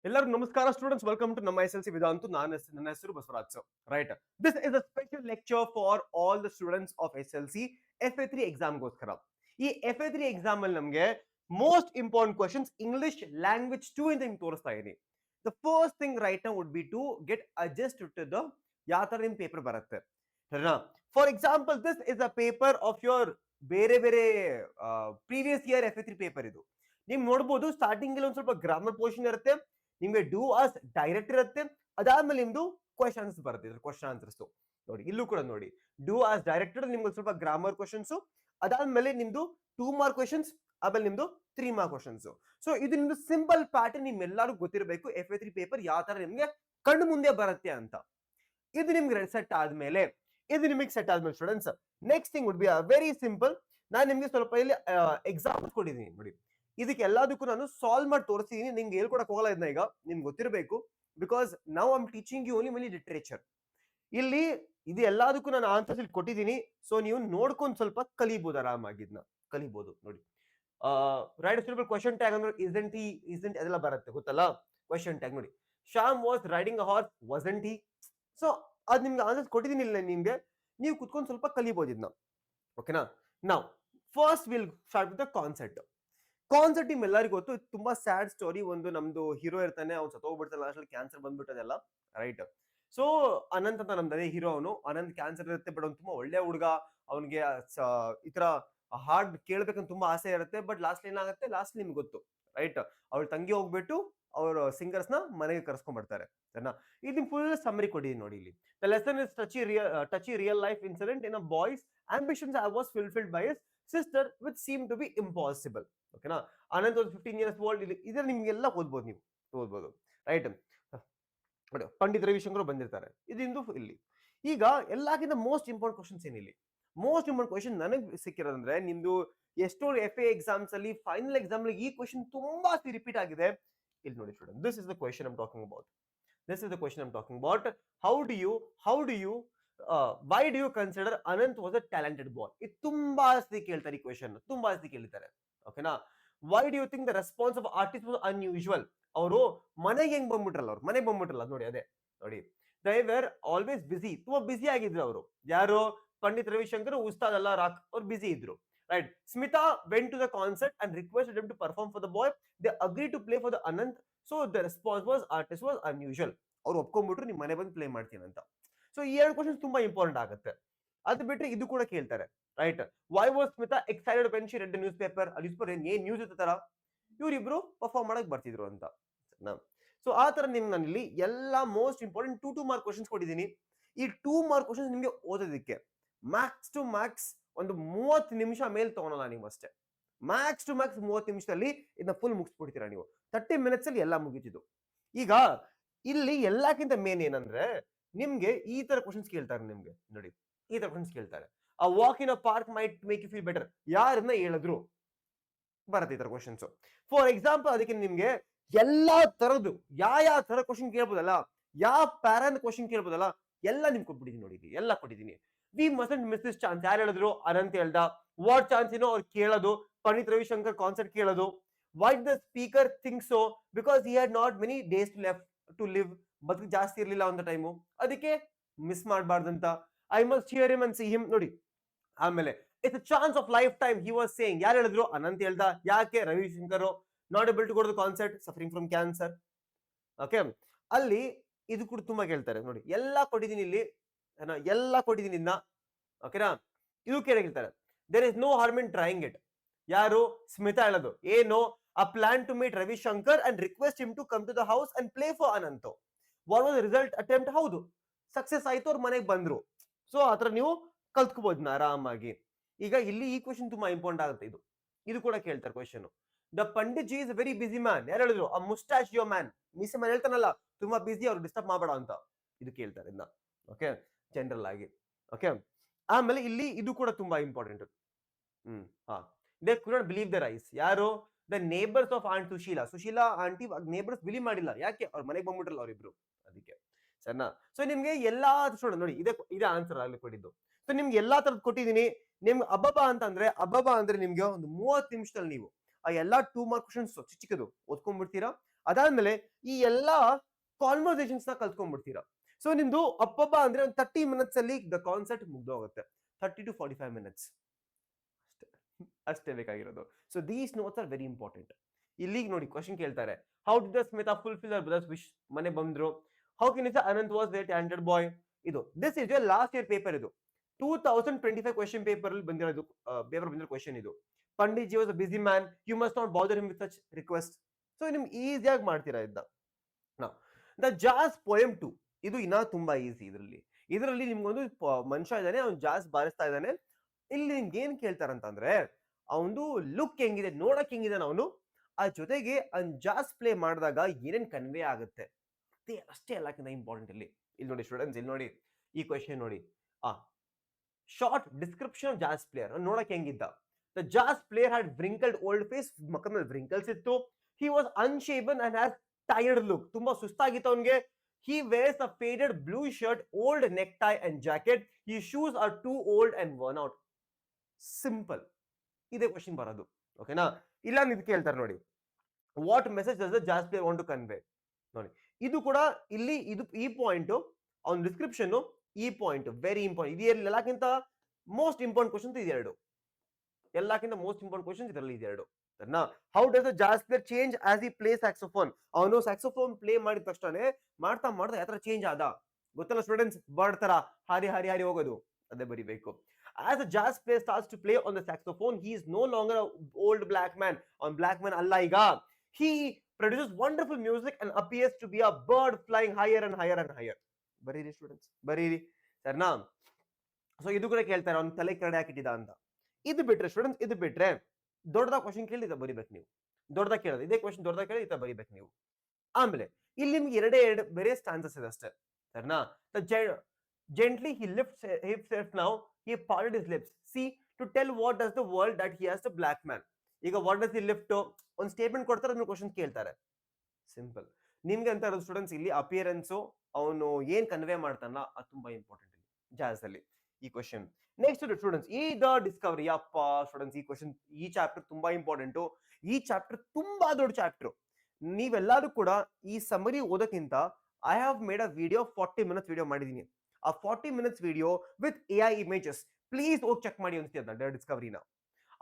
ಎಲ್ಲರಿಗೂ ನಮಸ್ಕಾರ students, welcome to ನಮ್ಮ SLC ವಿಧಾಂತು. ನನ್ನ ಹೆಸರು Basavaraj. Right, this is a special lecture for all the students of SLC FA3 ಎಕ್ಸಾಮ್ಗೋಸ್ಕರ. ಈ FA3 ಎಕ್ಸಾಮ್ ಅಲ್ಲಿ ನಮಗೆ most important questions English language 2 ಇಂದ ನಿಮ್ಗೆ ತೋರಿಸ್ತಾ ಇದೀನಿ. The first thing right now would be to get adjust to the ಯಾವ ತರ ನಿಮ್ ಪೇಪರ್ ಬರುತ್ತೆ. For example, this is a paper of your ಬೇರೆ ಬೇರೆ ಪ್ರೀವಿಯಸ್ ಇಯರ್ FA3 ಪೇಪರ್. ಇದು ನೀವು ನೋಡಬಹುದು, ಸ್ಟಾರ್ಟಿಂಗ್ ಅಲ್ಲಿ ಒಂದ್ ಸ್ವಲ್ಪ ಗ್ರಾಮರ್ ಪೋರ್ಷನ್ ಇರುತ್ತೆ, ನಿಮ್ಗೆ ಡೂ ಆಸ್ ಡೈರೆಕ್ಟ್ ಇರುತ್ತೆ, ಅದಾದ್ಮೇಲೆ ನಿಮ್ದು ಕ್ವಶನ್ಸ್ ಬರುತ್ತೆ. ಕ್ವಶನ್ ಆನ್ಸರ್ಸ್ ನೋಡಿ, ಇಲ್ಲೂ ಕೂಡ ನೋಡಿ, ಡೂ ಆಸ್ ಡೈರೆಕ್ಟೆಡ್ ನಿಮ್ಗೆ ಸ್ವಲ್ಪ ಗ್ರಾಮರ್ ಕ್ವಶನ್ಸ್, ಅದಾದ್ಮೇಲೆ ನಿಮ್ದು 2 ಮಾರ್ಕ್ ಕ್ವಶನ್ಸ್, ಆಮೇಲೆ ನಿಮ್ದು 3 ಮಾರ್ಕ್ ಕ್ವಶನ್ಸ್. ಸೊ ಇದು ನಿಮ್ದು ಸಿಂಪಲ್ ಪ್ಯಾಟರ್ನ್, ನಿಮ್ಮೆಲ್ಲರೂ ಗೊತ್ತಿರಬೇಕು FA3 ಪೇಪರ್ ಯಾವ ತರ ನಿಮ್ಗೆ ಕಣ್ಣು ಮುಂದೆ ಬರುತ್ತೆ ಅಂತ. ಇದು ನಿಮ್ಗೆ ಸೆಟ್ ಆದ್ಮೇಲೆ students, next thing would be very simple. ನಾನು ನಿಮ್ಗೆ ಸ್ವಲ್ಪ ಇಲ್ಲಿ ಎಕ್ಸಾಂಪಲ್ ಕೊಟ್ಟಿದ್ದೀನಿ ನೋಡಿ. ಇದಕ್ಕೆ ಎಲ್ಲದಕ್ಕೂ ನಾನು ಸಾಲ್ವ್ ಮಾಡಿ ತೋರಿಸ್ತೀನಿ. ನಿಮ್ಗೆ ಹೇಳ್ಕೊಡಕ್ ಹೋಗಲ್ಲ ಇದನ್ನ, ಈಗ ನಿಮ್ಗೆ ಗೊತ್ತಿರಬೇಕು. Because now I am teaching you only literature. ಇಲ್ಲಿ ಇದು ಎಲ್ಲದಕ್ಕೂ ನಾನು ಆನ್ಸರ್ಸ್ ಇಲ್ಲಿ ಕೊಟ್ಟಿದ್ದೀನಿ. ಸೊ ನೀವು ನೋಡ್ಕೊಂಡು ಸ್ವಲ್ಪ ಕಲಿಬಹುದು, ಆರಾಮಾಗಿ ಇದನ್ನ ಕಲಿಬಹುದು ನೋಡಿ. ರೈಟ್ ಸಿಂಪಲ್ ಕ್ವಶನ್ ಟ್ಯಾಗ್ ಅಂದ್ರೆ ಇಸೆಂಟ್ ಅದೆಲ್ಲ ಬರುತ್ತೆ, ಗೊತ್ತಲ್ಲ. ಕ್ವಶನ್ ಟ್ಯಾಗ್ ನೋಡಿ, Shyam was riding a horse, wasn't he? So ಅದ್ ನಿಮ್ಗೆ ಆನ್ಸರ್ಸ್ ಕೊಟ್ಟಿದ್ದೀನಿ ಇಲ್ಲ ನಿಮ್ಗೆ, ನೀವು ಕುತ್ಕೊಂಡು ಸ್ವಲ್ಪ ಕಲಿಬಹುದು ಇದನ್ನ. ಓಕೆನಾ? ನಾವು first will start with the concept. ನಿಮ್ಮೆಲ್ಲರಿಗೂ ಗೊತ್ತು, ತುಂಬಾ ಸ್ಯಾಡ್ ಸ್ಟೋರಿ. ಒಂದು ನಮ್ದು ಹೀರೋ ಇರ್ತಾನೆ, ಅವ್ನು ಸತ್ತೋಗ್ಬಿಡ್ತಾನೆ, ಲಾಸ್ಟ್ ಕ್ಯಾನ್ಸರ್ ಬಂದ್ಬಿಟ್ಟದೆಲ್ಲ. ರೈಟ್. ಸೊ ಅನಂತ್ ಅಂತ ನಮ್ದು ಅದೇ ಹೀರೋ. ಅವನು ಅನಂತ್ ಕ್ಯಾನ್ಸರ್ ಇರುತ್ತೆ, ಬಟ್ ಅವ್ನು ತುಂಬಾ ಒಳ್ಳೆ ಹುಡುಗ. ಅವನಿಗೆ ಈ ತರ ಹಾಡ್ ಕೇಳ್ಬೇಕಂತ ತುಂಬಾ ಆಸೆ ಇರುತ್ತೆ. ಬಟ್ ಲಾಸ್ಟ್ ಏನಾಗುತ್ತೆ, ಲಾಸ್ಟ್ ನಿಮ್ಗೆ ಗೊತ್ತು, ರೈಟ್? ಅವಳ ತಂಗಿ ಹೋಗ್ಬಿಟ್ಟು ಅವ್ರ ಸಿಂಗರ್ಸ್ ನ ಮನೆಗೆ ಕರ್ಸ್ಕೊಂಡ್ಬರ್ತಾರೆ. ಇದು ಫುಲ್ ಸಮ್ಮರಿ ಕೊಟ್ಟಿದ್ದೀನಿ ನೋಡಿ ಇಲ್ಲಿ. The lesson is touchy real life incident in a boys ambitions I was fulfilled by his sister which seemed to be impossible. ಓಕೆನಾ? ಅನಂತ್ ಒಂದು 15 years ಓಲ್ಡ್. ಇದ್ರ ನಿಮ್ಗೆಲ್ಲ ಓದ್ಬೋದು, ನೀವು ಓದ್ಬೋದು, ರೈಟ್? ಪಂಡಿತ್ ರವಿಶಂಕರ್ ಬಂದಿರ್ತಾರೆ. ಇದಿಂದು ಇಲ್ಲಿ. ಈಗ ಎಲ್ಲಕ್ಕಿಂತ ಮೋಸ್ಟ್ ಇಂಪಾರ್ಟೆಂಟ್ ಕ್ವಶನ್ಸ್ ಏನಿಲ್ಲಿ, ಮೋಸ್ಟ್ ಇಂಪಾರ್ಟೆಂಟ್ ಕ್ವಶನ್ ನನಗೆ ಸಿಕ್ಕಿರೋದಂದ್ರೆ, ನಿಮ್ದು ಎಷ್ಟೋ FA ಎಕ್ಸಾಮ್ಸ್ ಅಲ್ಲಿ ಫೈನಲ್ ಎಕ್ಸಾಮ್ ಅಲ್ಲಿ ಈ ಕ್ವಶನ್ ತುಂಬಾ ರಿಪೀಟ್ ಆಗಿದೆ. ಇಲ್ಲಿ ನೋಡಿ student, this is the question I'm talking about. How do you why do you consider Anant was a talented boy? ಇದು ತುಂಬಾ ಸತಿ ಕೇಳ್ತಾರೆ, ಈ ಕ್ವಶನ್ ತುಂಬಾ ಸತಿ ಕೇಳ್ತಾರೆ. ಓಕೆನಾ? Why do you think the response of artist was unusual? ಅವರು ಮನೆಗೆ ಹೆಂಗ್ ಬಂದ್ಬಿಟ್ರಲ್ಲ, ಅವ್ರು ಮನೆಗೆ ಬಂದ್ಬಿಟ್ರಲ್ಲ ನೋಡಿ, ಅದೇ ನೋಡಿ. ದೇ ವೇರ್ ಆಲ್ವೇಸ್ ಬಿಸಿ, ತುಂಬಾ ಬಿಸಿ ಆಗಿದ್ರು ಅವರು. ಯಾರು? ಪಂಡಿತ್ ರವಿಶಂಕರ್, ಉಸ್ತಾದ್ ಅಲ್ಲ ರಾಕ್, ಅವ್ರು ಬಿಸಿ ಇದ್ರು. Right. Smita went to the concert and requested him to perform for the boy. They agree to play for the Anant. So the response was artist was unusual. ಅವ್ರು ಒಪ್ಕೊಂಡ್ಬಿಟ್ರು, ನಿಮ್ ಮನೆ ಬಂದು ಪ್ಲೇ ಮಾಡ್ತೀನಿ ಅಂತ. ಸೊ ಈ 2 ಕ್ವಶನ್ ತುಂಬಾ ಇಂಪಾರ್ಟೆಂಟ್ ಆಗುತ್ತೆ. ಅದು ಬಿಟ್ಟರೆ ಇದು ಕೂಡ ಕೇಳ್ತಾರೆ, right? Why was Smita excited when she red news paper? ಆ ನ್ಯೂಸ್ ಪೇಪರ್ ಏನ್ ನ್ಯೂಸ್ ಇರ್ತಾರ, ಇವರಿಬ್ರು ಪರ್ಫಾರ್ಮ್ ಮಾಡಕ್ ಬರ್ತಿದ್ರು ಅಂತ. ಸೊ ಆ ತರ ನಿಮ್ಗೆ ನಾನು ಇಲ್ಲಿ ಎಲ್ಲಾ ಮೋಸ್ಟ್ ಇಂಪಾರ್ಟೆಂಟ್ 2 ಮಾರ್ಕ್ ಕ್ವಶನ್ಸ್ ಕೊಟ್ಟಿದ್ದೀನಿ. ಈ 2 ಮಾರ್ಕ್ ಕ್ವಶನ್ಸ್ ನಿಮ್ಗೆ ಓದೋದಕ್ಕೆ ಮ್ಯಾಕ್ಸ್ ಟು ಮ್ಯಾಕ್ಸ್ ಒಂದು 30 ನಿಮಿಷ ಮೇಲೆ ತಗೊಳಲ್ಲ ನೀವು ಅಷ್ಟೇ. ಮ್ಯಾಕ್ಸ್ ಟು ಮ್ಯಾಕ್ಸ್ 30 ನಿಮಿಷದಲ್ಲಿ ಇದನ್ನ ಫುಲ್ ಮುಗಿಸ್ಬಿಡ್ತೀರಾ ನೀವು. 30 ಮಿನಿಟ್ಸ್ ಅಲ್ಲಿ ಎಲ್ಲ ಮುಗಿತಿದ್ದು. ಈಗ ಇಲ್ಲಿ ಎಲ್ಲಕ್ಕಿಂತ ಮೇನ್ ಏನಂದ್ರೆ, ನಿಮ್ಗೆ ಈ ತರ ಕ್ವಶನ್ಸ್ ಕೇಳ್ತಾರೆ. ನಿಮ್ಗೆ ನೋಡಿ, ಈ ತರ ಕ್ವಶನ್ಸ್ ಕೇಳ್ತಾರೆ. A walk in a park might make you feel better, ಯಾರನ್ನ ಹೇಳಿದ್ರು? ಬರುತ್ತೆ ಈ ತರ ಕ್ವಶನ್ಸ್. ಫಾರ್ ಎಕ್ಸಾಂಪಲ್, ಅದಕ್ಕೆ ನಿಮ್ಗೆ ಎಲ್ಲಾ ತರದ್ದು ಯಾವ ತರ ಕ್ವಶನ್ ಕೇಳ್ಬೋದಲ್ಲ, ಯಾವ ಪ್ಯಾರನ್ ಕ್ವಶನ್ ಕೇಳ್ಬೋದಲ್ಲ, ಎಲ್ಲ ನಿಮ್ಗೆ ಕೊಟ್ಬಿಟ್ಟಿದ್ದೀನಿ ನೋಡಿ, ಎಲ್ಲ ಕೊಟ್ಟಿದ್ದೀನಿ. We mustn't miss this chance. ಯಾರು ಹೇಳಿದ್ರು? ಅನಂತ್ ಹೇಳ್ದ. ವಾಟ್ ಚಾನ್ಸ್ ಏನೋ ಅವ್ರು ಕೇಳೋದು. ಪಂಡಿತ್ ರವಿಶಂಕರ್ ಕಾನ್ಸರ್ಟ್ ಕೇಳೋದು. Why the speaker think so? Because he had not many days to live. ಬದುಕು ಜಾಸ್ತಿ ಇರ್ಲಿಲ್ಲ ಒಂದು ಟೈಮು, ಅದಕ್ಕೆ ಮಿಸ್ ಮಾಡಬಾರ್ದಂತ. I must hear him and see him ನೋಡಿ. ಆಮೇಲೆ it's a chance of lifetime he was saying. ಯಾರು ಹೇಳಿದ್ರು? ಅನಂತ್ ಹೇಳ್ದ. ಯಾಕೆ? Ravishankar not able to go to concert, suffering from cancer. Okay, ಅಲ್ಲಿ ಇದು ಕೂಡ ತುಂಬಾ ಕೇಳ್ತಾರೆ ನೋಡಿ. ಎಲ್ಲ ಕೊಟ್ಟಿದ್ದೀನಿ ಇಲ್ಲಿ, ಎಲ್ಲ ಕೊಟ್ಟಿದ್ದೀನಿ ಇನ್ನ. ಓಕೆನಾ? ಇದು ಕೇಳ್ತಾರೆ. There is no harm in trying it. ಯಾರು? ಸ್ಮಿತಾ ಹೇಳೋದು. ಏನು? A plan to meet Ravishankar and request him to come to the house and play for Anant. What was result attempt? ಹೌದು, ಸಕ್ಸಸ್ ಆಯ್ತು, ಅವ್ರ ಮನೆಗೆ ಬಂದ್ರು. ಸೊ ಆತರ ನೀವು ಕಲ್ತ್ಕೋಬಹುದು ಆರಾಮಾಗಿ. ಈಗ ಇಲ್ಲಿ ಈ ಕ್ವಶನ್ ತುಂಬಾ ಇಂಪಾರ್ಟೆಂಟ್ ಆಗುತ್ತೆ. ಇದು ಕೂಡ ಕೇಳ್ತಾರೆ question. The Pandit ji is very busy man. ಯಾರು ಹೇಳಿದ್ರು? ಅ ಮುಸ್ಟಾಚ್ ಯೋ ಮ್ಯಾನ್, ಮೀಸೆ ಮ್ಯಾನ್ ಹೇಳ್ತಾನಲ್ಲ, ತುಂಬಾ ಬಿಸಿ, ಅವ್ರು ಡಿಸ್ಟರ್ಬ್ ಮಾಡಬೇಡ ಅಂತ. ಇದು ಕೇಳ್ತಾರೆ ಇದನ್ನ. ಓಕೆ, ಜನರಲ್ ಆಗಿ. ಓಕೆ, ಆಮೇಲೆ ಇಲ್ಲಿ ಇದು ಕೂಡ ತುಂಬಾ important. They could not believe their eyes. ಯಾರು? The neighbours of aunt Sushila aunty neighbours believe ಮಾಡಿಲ್ಲ. ಯಾಕೆ? ಅವ್ರ ಮನೆಗೆ ಬಂದ್ಬಿಟ್ರಲ್ಲ ಅವರಿಬ್ರು, ಅದಕ್ಕೆ. ಸರಿನಾ? ಸೊ ನಿಮ್ಗೆ ಎಲ್ಲಾ ಸ್ಟೂಡೆಂಟ್ ನೋಡಿ, ಇದೇ ಆನ್ಸರ್ ಅಲ್ಲಿ ಕೊಟ್ಟಿದ್ದು. ಸೊ ನಿಮ್ಗೆ ಎಲ್ಲಾ ತರದ್ ಕೊಟ್ಟಿದ್ದೀನಿ. ನಿಮ್ಗೆ ಅಬ್ಬಬ್ಬಾ ಅಂದ್ರೆ ನಿಮ್ಗೆ ಒಂದು 30 ನಿಮಿಷದಲ್ಲಿ ನೀವು ಆ ಎಲ್ಲಾ 2 ಮಾರ್ಕ್ ಕ್ವಶನ್ಸ್ ಚಿಕ್ಕದು ಓದ್ಕೊಂಡ್ಬಿಡ್ತೀರಾ. ಅದಾದ್ಮೇಲೆ ಈ ಎಲ್ಲಾ ಕಾನ್ವರ್ಸೇಷನ್ಸ್ ನ ಕಲ್ತ್ಕೊಂಡ್ಬಿಡ್ತೀರಾ. ಸೊ ನಿಮ್ದು ಅಪ್ಪಬ್ಬ ಅಂದ್ರೆ ಒಂದು 30 ಮಿನಿಟ್ಸ್ ಅಲ್ಲಿ ದ ಕಾನ್ಸೆಪ್ಟ್ ಮುಗ್ದೋಗುತ್ತೆ. 30 to 45 minutes ಅಷ್ಟೇ ಬೇಕಾಗಿರೋದು. So these notes are very important. ಇಲ್ಲಿಗೆ ನೋಡಿ ಕ್ವಶನ್ ಕೇಳ್ತಾರೆ, how did the Smita fulfil her brothers wish? ಮನೆ ಬಂದ್ರು. How can is Anant was very talented boy? ಇದು this is your last year paper. ಇದು 2025 ಕ್ವಶನ್ ಪೇಪರ್ ಅಲ್ಲಿ ಬಂದಿರೋದು, ಪೇಪರ್ ಬಂದಿರೋ ಕ್ವಶನ್ ಇದು. Pandit ji was a busy man, you must not bother him with such request. So ನಿಮ್ಗೆ ಈಸಿಯಾಗಿ ಮಾಡ್ತೀರಾ ಇದ್ದ. ದ ಜಾಸ್ ಪೋಯಮ್ 2 ಇದು ಇನ್ನ ತುಂಬಾ ಈಸಿ. ಇದರಲ್ಲಿ ನಿಮ್ಗೊಂದು ಮನುಷ್ಯ ಇದ್ದಾನೆ, ಅವ್ನು ಜಾಸ್ ಬಾರಿಸ್ತಾ ಇದ್ದಾನೆ. ಇಲ್ಲಿ ನಿಮ್ಗೆ ಏನ್ ಕೇಳ್ತಾರಂತಂದ್ರೆ ಅವನು ಲುಕ್ ಹೆಂಗಿದೆ, ನೋಡಕ್ ಹೆಂಗಿದಾನೆ ಅವನು, ಆ ಜೊತೆಗೆ ಅವ್ನ್ ಜಾಸ್ ಪ್ಲೇ ಮಾಡಿದಾಗ ಏನೇನ್ ಕನ್ವೆ ಆಗುತ್ತೆ ಅಷ್ಟೇ ಎಲ್ಲಕ್ಕಿಂತ ಇಂಪಾರ್ಟೆಂಟ್. ಇಲ್ಲಿ ನೋಡಿ ಸ್ಟೂಡೆಂಟ್ಸ್, ಇಲ್ಲಿ ನೋಡಿ ಈ ಕ್ವೆಶ್ಚನ್ ನೋಡಿ. Short description of jazz player ನೋಡಕ್ ಹೆಂಗಿದ್ದ? The jazz player had wrinkled old face, ಮಕ್ಕ ಮೇಲೆ ವ್ರಿಂಕಲ್ಸ್ ಇತ್ತು. He was unshaven and has tired look, ತುಂಬಾ ಸುಸ್ತಾಗಿತ್ತು ಅವನಿಗೆ. He wears a faded blue shirt, old necktie and jacket. His shoes are too old and worn out. Simple. ಇದೇ question ಬರೋದು. ಓಕೆನಾ? ಇಲ್ಲ ಇದು ಕೇಳ್ತಾರೆ ನೋಡಿ, what message does the jazz player want to convey? ನೋಡಿ ಇದು ಕೂಡ ಇಲ್ಲಿ ಇದು ಈ ಪಾಯಿಂಟ್ ಅವನ ಡಿಸ್ಕ್ರಿಪ್ಷನ್, ಈ ಪಾಯಿಂಟ್ ವೆರಿ ಇಂಪಾರ್ಟೆಂಟ್. ಇದು ಎಲ್ಲಕ್ಕಿಂತ ಮೋಸ್ಟ್ ಇಂಪಾರ್ಟೆಂಟ್ ಕ್ವಶನ್ ಇದೆರಡು. ಎಲ್ಲಕ್ಕಿಂತ ಮೋಸ್ಟ್ ಇಂಪಾರ್ಟೆಂಟ್ ಕ್ವಶನ್ ಇದರಲ್ಲಿ ಇದೆರಡು. How does the jazz player change as he play saxophone? ಅವನು ಸ್ಯಾಕ್ಸೋಫೋನ್ ಪ್ಲೇ ಮಾಡಿದ ತಕ್ಷಣ ಮಾಡ್ತಾ ಯಾವ ತರ ಚೇಂಜ್ ಆದ ಗೊತ್ತಲ್ಲ ಸ್ಟೂಡೆಂಟ್ಸ್? ಬರ್ಡ್ ತರ ಹಾರಿ ಹಾರಿ ಹಾರಿ ಹೋಗೋದು, ಅದೇ ಬರಿಬೇಕು. As a jazz player starts to play on the saxophone, he is no longer an old black man. On black man alla ಈಗ. He produces wonderful music and appears to be a bird flying higher and higher and higher. ಬರೀರಿ students, ಬರೀರಿ ಸರ್ನಾ. So ಇದು ಕೂಡ ಕೇಳ್ತಾರೆ ಅವ್ನು ತಲೆ ಕೆರಡೆ ಹಾಕಿಟ್ಟಿದ ಅಂತ. ಇದು ಬಿಟ್ರೆ ಸ್ಟೂಡೆಂಟ್ಸ್, ಇದು ಬಿಟ್ರೆ ದೊಡ್ಡದಾಗ ಕ್ವಶನ್ ಕೇಳಿ ಇದ ಬರಿಬೇಕು ನೀವು. ದೊಡ್ಡದಾಗ ಕೇಳೋದು ಇದೇ ಕ್ವಶನ್, ದೊಡ್ಡದಾಗ ಕೇಳಿ ಇದ ಬರಿಬೇಕು ನೀವು. ಆಮೇಲೆ ಇಲ್ಲಿ ನಿಮ್ಗೆ ಎರಡು ಬೇರೆ ಸ್ಟಾನ್ಸಸ್ ಇದೆ ಅಷ್ಟೇ ಸರ್ನಾ. Gently he lifts himself now, he parted his lips. See, to tell what does the world that he has a black man. ಈಗ what does he lift? ಒಂದು ಸ್ಟೇಟ್ಮೆಂಟ್ ಕೊಡ್ತಾರೆ, ಅದನ್ನ ಕ್ವಶನ್ ಕೇಳ್ತಾರೆ. ಸಿಂಪಲ್. ನಿಮ್ಗೆ ಅಂತ ಇರೋದು ಸ್ಟೂಡೆಂಟ್ಸ್ ಇಲ್ಲಿ ಅಪಿಯರೆನ್ಸ್, ಅವನು ಏನ್ ಕನ್ವೆ ಮಾಡ್ತಾನಲ್ಲ ಅದು ತುಂಬಾ ಇಂಪಾರ್ಟೆಂಟ್ ಇಲ್ಲಿ ಜಾಸ್ ಅಲ್ಲಿ ಈ ಕ್ವಶನ್. ನೆಕ್ಸ್ಟ್ ಸ್ಟೂಡೆಂಟ್ಸ್ ಈ ದ ಡಿಸ್ಕವರಿ. ಅಪ್ಪ ಸ್ಟೂಡೆಂಟ್ಸ್ ಈ ಕ್ವಶನ್, ಈ ಚಾಪ್ಟರ್ ತುಂಬಾ ಇಂಪಾರ್ಟೆಂಟ್. ಈ ಚಾಪ್ಟರ್ ತುಂಬಾ ದೊಡ್ಡ ಚಾಪ್ಟರ್. ನೀವೆಲ್ಲರೂ ಕೂಡ ಈ ಸಮರಿ ಓದೋಕ್ಕಿಂತ I have made a video 40 minutes video ಮಾಡಿದೀನಿ. ಆ 40 minutes video with AI images please ಹೋಗಿ ಚೆಕ್ ಮಾಡಿ ಅನ್ಸ್ತಿ ಅದನ್ನ ಡಿಸ್ಕವರಿನ.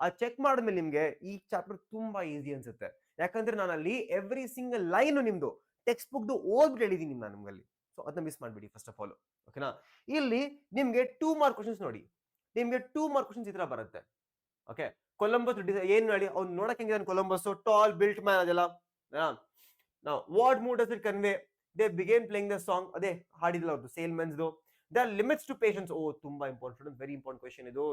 ಆ ಚೆಕ್ ಮಾಡಿದ್ಮೇಲೆ ನಿಮ್ಗೆ ಈ ಚಾಪ್ಟರ್ ತುಂಬಾ ಈಸಿ ಅನ್ಸುತ್ತೆ. ಯಾಕಂದ್ರೆ ನಾನು ಅಲ್ಲಿ ಎವ್ರಿ ಸಿಂಗಲ್ ಲೈನ್ ನಿಮ್ದು ಟೆಕ್ಸ್ಟ್ ಬುಕ್ ಓದ್ಬಿಟ್ಟು ಹೇಳಿದೀನಿ ನಾನು ನಿಮ್ಗಲ್ಲಿ. ಸೊ ಅದನ್ನ ಮಿಸ್ ಮಾಡ್ಬಿಡಿ ಫಸ್ಟ್ ಆಫ್ ಆಲ್. ಓಕೆನಾ? ಇಲ್ಲಿ ನಿಮ್ಗೆ 2 ಮಾರ್ಕ್ ಕ್ವಶನ್ಸ್ ನೋಡಿ, ನಿಮ್ಗೆ 2 ಮಾರ್ಕ್ ಕ್ವಶನ್ಸ್ ಈ ತರ ಬರುತ್ತೆ. ಓಕೆ, ಕೊಲಂಬಸ್ ಏನ್ ಹೇಳಿ ಅವ್ನು ನೋಡಕ್ ಹೆಂಗಿದೆ ಕೊಲಂಬಸ್, ಟಾಲ್ ಬಿಲ್ಟ್ ಮ್ಯಾನ್ ಅದೆಲ್ಲ. ನಾವು what mood does it convey? They began playing the song, ಅದೇ ಹಾಡಿದ್ಲ ಅವ್ರದ್ದು ಸೇಲ್ಮೆನ್ಸ್ದು. The limits to patience. ಓ ತುಂಬಾ ಇಂಪಾರ್ಟೆಂಟ್, ವೆರಿ ಇಂಪಾರ್ಟೆಂಟ್ ಕ್ವಶನ್ ಇದು.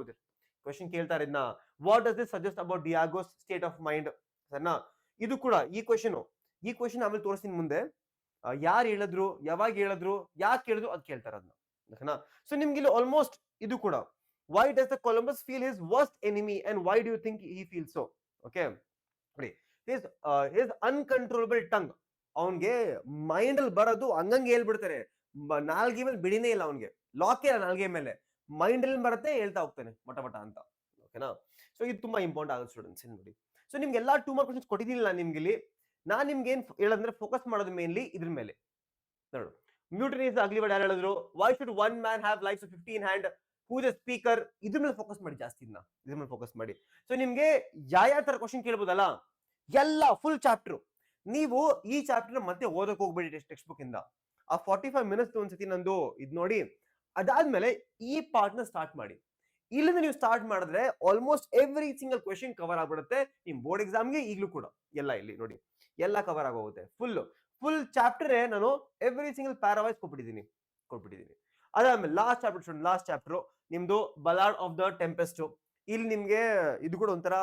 ಕ್ವಶನ್ ಕೇಳ್ತಾರೆ ಇದನ್ನ, what does this suggest about Diego's state of mind? ಸರಿನಾ? ಇದು ಕೂಡ ಈ ಕ್ವಶನ್ ಆಮೇಲೆ ತೋರಿಸ್ತೀನಿ ಮುಂದೆ. ಯಾರು ಹೇಳಿದ್ರು, ಯಾವಾಗ ಹೇಳಿದ್ರು, ಯಾಕೆ ಹೇಳಿದ್ರು ಅದು ಕೇಳ್ತಾರೆ ಅದನ್ನ. ಓಕೆನಾ? ಸೊ ನಿಮ್ಗೆ ಇಲ್ಲಿ ಆಲ್ಮೋಸ್ಟ್ ಇದು ಕೂಡ, why does the Columbus feel his worst enemy and why do you think he feel so? Okay, ನೋಡಿ ಹಿಸ್ ಅನ್ಕಂಟ್ರೋಲಬಲ್ ಟಂಗ್. ಅವನ್ಗೆ ಮೈಂಡ್ ಅಲ್ಲಿ ಬರೋದು ಹಂಗಂಗೆ ಹೇಳ್ಬಿಡ್ತಾರೆ, ನಾಲ್ಗೆ ಮೇಲೆ ಬಿಡಿನೇ ಇಲ್ಲ ಅವನ್ಗೆ, ಲಾಕ್ ಇಲ್ಲ ನಾಲ್ಗೆ ಮೇಲೆ, ಮೈಂಡ್ ಅಲ್ಲಿ ಬರುತ್ತೆ ಹೇಳ್ತಾ ಹೋಗ್ತಾನೆ ಮಟ ಮಟ ಅಂತ. ಓಕೆನಾ? ಸೊ ಇದು ತುಂಬಾ ಇಂಪಾರ್ಟೆಂಟ್ ಆಗುತ್ತೆ ಸ್ಟೂಡೆಂಟ್ಸ್ ನೋಡಿ. ಸೊ ನಿಮ್ಗೆ ಎಲ್ಲಾ 2 ಮಾರ್ಕ್ ಕ್ವಶನ್ಸ್ ಕೊಟ್ಟಿದ್ದೀನಿಲ್ಲ ನಿಮ್ಗೆ ಇಲ್ಲಿ. ನಾನ್ ನಿಮ್ಗೆ ಏನ್ ಹೇಳಂದ್ರೆ ಫೋಕಸ್ ಮಾಡೋದು ಮೇನ್ಲಿ ಇದ್ರ ಮೇಲೆ. ನೋಡು, ಮ್ಯೂಟನೀಸ್ ಆಗ್ಲಿ ಯಾರು ಹೇಳಿದ್ರು, why should one man have life's 15 hand, who the speaker, ಇದ್ರ ಮೇಲೆ ಫೋಕಸ್ ಮಾಡಿ ಜಾಸ್ತಿ, ಇದ್ರ ಮೇಲೆ ಫೋಕಸ್ ಮಾಡಿ. ಸೊ ನಿಮ್ಗೆ ಯಾವ ತರ ಕ್ವಶನ್ ಕೇಳ್ಬೋದಲ್ಲ, ಎಲ್ಲ ಫುಲ್ ಚಾಪ್ಟರ್ ನೀವು ಈ ಚಾಪ್ಟರ್ ಮತ್ತೆ ಓದಕ್ ಹೋಗ್ಬೇಡಿ ಟೆಕ್ಸ್ಟ್ ಬುಕ್ ಇಂದ. ಆ 45 minutes ಒಂದ್ಸತಿ ನಂದು ಇದ್ ನೋಡಿ, ಅದಾದ್ಮೇಲೆ ಈ ಪಾರ್ಟ್ ನ ಸ್ಟಾರ್ಟ್ ಮಾಡಿ. ಇಲ್ಲಿಂದ ನೀವು ಸ್ಟಾರ್ಟ್ ಮಾಡಿದ್ರೆ almost every single question cover ಆಗ್ಬಿಡುತ್ತೆ ನಿಮ್ ಬೋರ್ಡ್ ಎಕ್ಸಾಮ್ಗೆ. ಈಗಲೂ ಕೂಡ ಎಲ್ಲ ಇಲ್ಲಿ ನೋಡಿ ಎಲ್ಲ ಕವರ್ ಆಗೋಗುತ್ತೆ. ಫುಲ್ ಚಾಪ್ಟರ್ ನಾನು ಎವ್ರಿ ಸಿಂಗಲ್ ಪ್ಯಾರಾವೈಸ್ ಕೊಟ್ಬಿಟ್ಟಿದ್ದೀನಿ. ಅದಾದ್ಮೇಲೆ ಲಾಸ್ಟ್ ಚಾಪ್ಟರ್ ನಿಮ್ದು ಬಲಾರ್ಡ್ ಆಫ್ ದ ಟೆಂಪೆಸ್ಟ್. ಇಲ್ಲಿ ನಿಮ್ಗೆ ಇದು ಕೂಡ ಒಂಥರ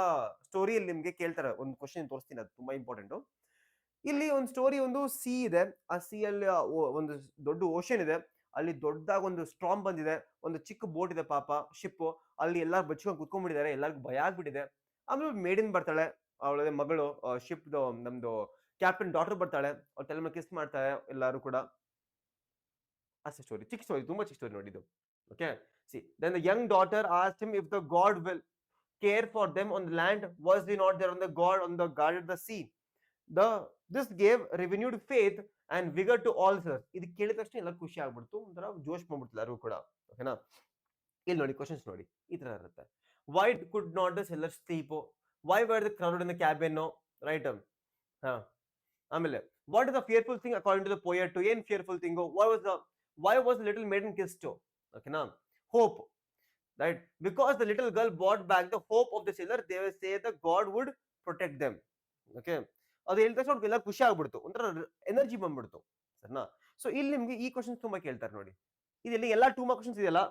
ಸ್ಟೋರಿಯಲ್ಲಿ ನಿಮ್ಗೆ ಕೇಳ್ತಾರೆ ಒಂದು ಕ್ವಶನ್ ತೋರಿಸ್ತೀನಿ, ಅದು ತುಂಬಾ ಇಂಪಾರ್ಟೆಂಟ್. ಇಲ್ಲಿ ಒಂದು ಸ್ಟೋರಿ, ಒಂದು ಸಿ ಇದೆ, ಆ ಸಿ ಅಲ್ಲಿ ಒಂದು ದೊಡ್ಡ ಓಷನ್ ಇದೆ, ಅಲ್ಲಿ ದೊಡ್ಡದಾಗ ಒಂದು ಸ್ಟ್ರಾಮ್ ಬಂದಿದೆ, ಒಂದು ಚಿಕ್ಕ ಬೋಟ್ ಇದೆ ಪಾಪ ಶಿಪ್, ಅಲ್ಲಿ ಎಲ್ಲಾರು ಬಚ್ಕೊಂಡು ಕುತ್ಕೊಂಡ್ಬಿಟ್ಟಿದ್ದಾರೆ, ಎಲ್ಲರಿಗೂ ಭಯ ಆಗ್ಬಿಟ್ಟಿದೆ. ಆಮೇಲೆ ಮೇಡಿನ್ ಬರ್ತಾಳೆ, ಅವಳ ಮಗಳು ಶಿಪ್ ನಮ್ದು ಕ್ಯಾಪ್ಟನ್ ಡಾಟರ್ ಬರ್ತಾಳೆ, ಅವ್ರ ತಲೆ ಮೇಲೆ ಕಿಸ್ ಮಾಡ್ತಾಳೆ ಎಲ್ಲಾರು ಕೂಡ. ಅಷ್ಟೇ ಸ್ಟೋರಿ, ಚಿಕ್ಕ ಸ್ಟೋರಿ, ತುಂಬಾ ಚಿಕ್ಕ ಸ್ಟೋರಿ ನೋಡಿದ್ದು. Okay, see then the young daughter asked him if the God will care for them on the land, was he not there on the god on the guard of the sea? The this gave renewed faith and vigour to all sir. ಇದು ಕೇಳಿದ ತಕ್ಷಣ ಎಲ್ಲ ಖುಷಿ ಆಗ್ಬಿಡ್ತು, ಒಂಥರ ಜೋಶ್ ಮಾಡ್ಬಿಡ್ತು ಎಲ್ಲರೂ ಕೂಡ. ಓಕೆನಾ? ಇಲ್ಲಿ ನೋಡಿ ಕ್ವಶನ್ಸ್ ನೋಡಿ ಈ ತರ ಇರುತ್ತೆ. Why could not the sailor sleep? Why were the crowd in the cabin? Right. ಹಾ, ಆಮೇಲೆ what is the fearful thing according to the poet? ಏನ್ fearful thing? Why was little maiden kissed? ಓಕೆನಾ? Hope. Right, because the little girl brought back the hope of the sailor, they will say the god would protect them. Okay, ಅದು ಹೇಳಿದ ತಕ್ಷಣ ಎಲ್ಲ ಖುಷಿ ಆಗ್ಬಿಡ್ತು, ಒಂಥರ energy ಬಂದ್ಬಿಡ್ತು, ಸರಿನಾ? ಸೊ ಇಲ್ಲಿ ನಿಮ್ಗೆ ಈ ಕ್ವಶನ್ಸ್ ತುಂಬಾ ಕೇಳ್ತಾರೆ ನೋಡಿ. ಇದೆಲ್ಲ ಎಲ್ಲ 2 ಮಾರ್ಕ್ ಕ್ವಶನ್ಸ್ ಇದೆಯಲ್ಲ,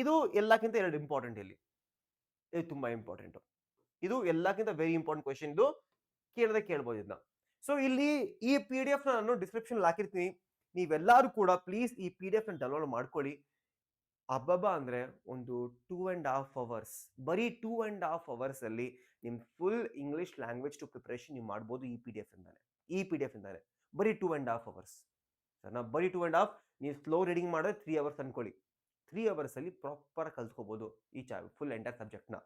ಇದು ಎಲ್ಲಕ್ಕಿಂತ ಎರಡು ಇಂಪಾರ್ಟೆಂಟ್. ಇಲ್ಲಿ ಇದು ತುಂಬಾ ಇಂಪಾರ್ಟೆಂಟ್, ಇದು ಎಲ್ಲಕ್ಕಿಂತ ವೆರಿ ಇಂಪಾರ್ಟೆಂಟ್ ಕ್ವಶನ್. ಇದು ಕೇಳದೆ ಕೇಳ್ಬೋದು ಇದನ್ನ. ಸೊ ಇಲ್ಲಿ ಈ ಪಿ ಡಿ ಎಫ್ ನಾನು ಡಿಸ್ಕ್ರಿಪ್ಷನ್ ಹಾಕಿರ್ತೀನಿ, ನೀವೆಲ್ಲರೂ ಕೂಡ ಪ್ಲೀಸ್ ಈ ಪಿ ಡಿ ಎಫ್ ಡೌನ್ಲೋಡ್ ಮಾಡ್ಕೊಳ್ಳಿ. ಅಬ್ಬಬ್ಬ ಅಂದ್ರೆ ಒಂದು 2.5 ಅವರ್ಸ್, ಬರೀ 2.5 ಅವರ್ಸ್ ಅಲ್ಲಿ ನಿಮ್ full English language to preparation ನೀವು ಮಾಡ್ಬೋದು ಈ ಪಿ ಡಿ ಎಫ್ ಇಂದಾನೆ. ಬರೀ 2.5 ಅವರ್ಸ್, ಸರಿನಾ? ಬರೀ 2.5. ನೀವು ಸ್ಲೋ ರೀಡಿಂಗ್ ಮಾಡಿದ್ರೆ 3 ಅವರ್ಸ್ ಅನ್ಕೊಳ್ಳಿ. 3 ಅವರ್ಸ್ ಅಲ್ಲಿ ಪ್ರಾಪರ್ ಕಲ್ತ್ಕೋಬಹುದು ಈ ಫುಲ್ ಎಂಟೈರ್ ಸಬ್ಜೆಕ್ಟ್ ನ.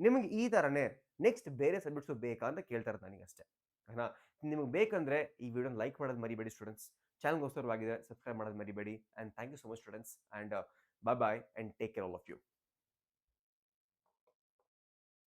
ನಿಮ್ಗೆ ಈ ತರನೇ ನೆಕ್ಸ್ಟ್ ಬೇರೆ ಸಬ್ಜೆಕ್ಟ್ಸ್ ಬೇಕಾ ಅಂತ ಕೇಳ್ತಾರೆ ನನಗೆ ಅಷ್ಟೇ. ನಿಮ್ಗೆ ಬೇಕಂದ್ರೆ ಈ ವಿಡಿಯೋ ಲೈಕ್ ಮಾಡೋದು ಮರಿಬೇಡಿ ಸ್ಟೂಡೆಂಟ್ಸ್. ಚಾನಲ್ಗೋಸ್ಕರವಾಗಿದೆ, ಸಬ್ಸ್ಕ್ರೈಬ್ ಮಾಡೋದು ಮರಿಬೇಡಿ. And thank you so much students, and bye bye and take care all of you.